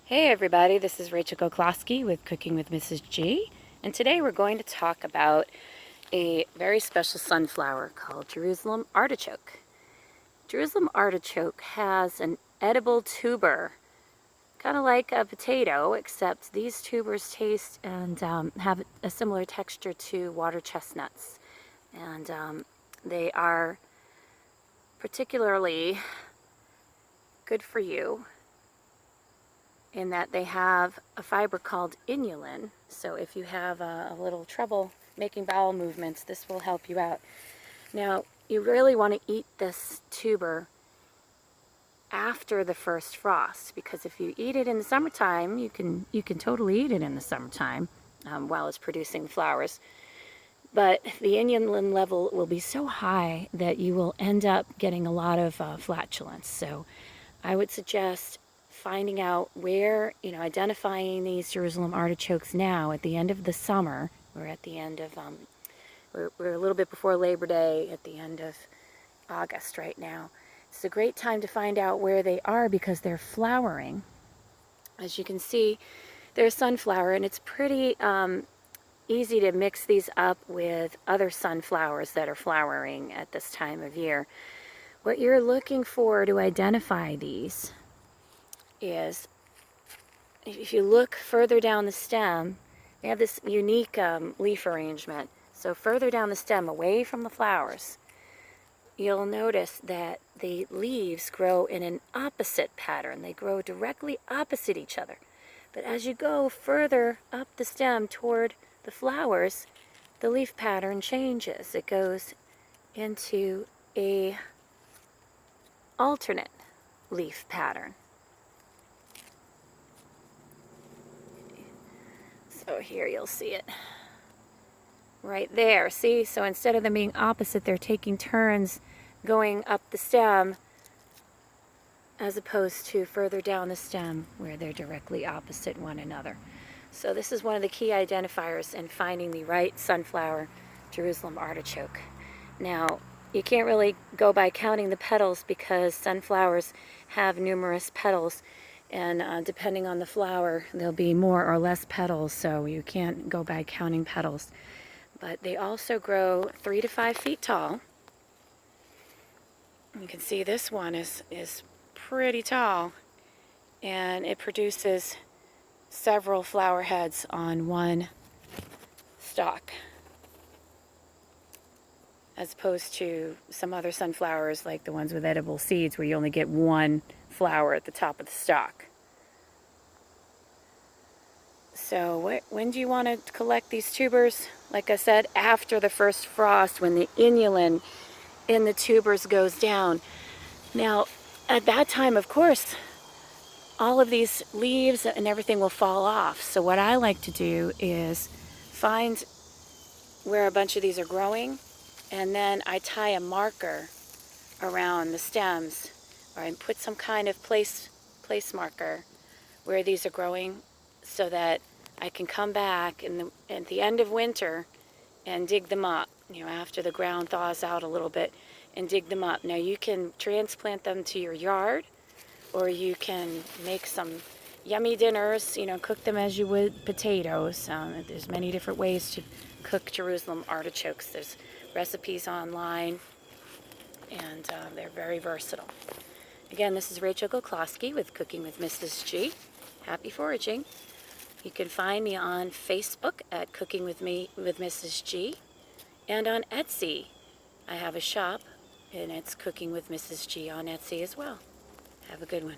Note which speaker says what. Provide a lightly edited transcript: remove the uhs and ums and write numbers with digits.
Speaker 1: Hey everybody, this is Rachel Goklowski with Cooking with Mrs. G, and today we're going to talk about a very special sunflower called Jerusalem Artichoke. Jerusalem Artichoke has an edible tuber, kind of like a potato, except these tubers taste and have a similar texture to water chestnuts, and they are particularly good for you in that they have a fiber called inulin. So if you have a little trouble making bowel movements, this will help you out. Now, you really want to eat this tuber after the first frost, because if you eat it in the summertime, you can totally eat it in the summertime while it's producing flowers. But the inulin level will be so high that you will end up getting a lot of flatulence. So I would suggest finding out where, identifying these Jerusalem artichokes now at the end of the summer. We're at the end of, we're a little bit before Labor Day, at the end of August right now. It's a great time to find out where they are because they're flowering. As you can see, they're sunflower, and it's pretty easy to mix these up with other sunflowers that are flowering at this time of year. What you're looking for to identify these is, if you look further down the stem, they have this unique leaf arrangement. So further down the stem, away from the flowers, you'll notice that the leaves grow in an opposite pattern. They grow directly opposite each other. But as you go further up the stem toward the flowers, the leaf pattern changes. It goes into a alternate leaf pattern. So here you'll see it right there. See, so instead of them being opposite, they're taking turns going up the stem as opposed to further down the stem where they're directly opposite one another. So this is one of the key identifiers in finding the right sunflower Jerusalem artichoke. Now, you can't really go by counting the petals because sunflowers have numerous petals, and depending on the flower, there'll be more or less petals, so you can't go by counting petals. But they also grow 3 to 5 feet tall. You can see this one is pretty tall, and it produces several flower heads on one stalk, as opposed to some other sunflowers like the ones with edible seeds where you only get one flower at the top of the stalk. So when do you want to collect these tubers? Like I said, after the first frost, when the inulin in the tubers goes down. Now, at that time, of course, all of these leaves and everything will fall off. So what I like to do is find where a bunch of these are growing, and then I tie a marker around the stems, or I put some kind of place marker where these are growing, so that I can come back at the end of winter and dig them up, after the ground thaws out a little bit, and dig them up. Now you can transplant them to your yard, or you can make some yummy dinners, cook them as you would potatoes. There's many different ways to cook Jerusalem artichokes. There's recipes online, and they're very versatile. Again, this is Rachel Goklowski with Cooking with Mrs. G. Happy foraging. You can find me on Facebook at Cooking with Mrs. G, and on Etsy. I have a shop, and it's Cooking with Mrs. G on Etsy as well. Have a good one.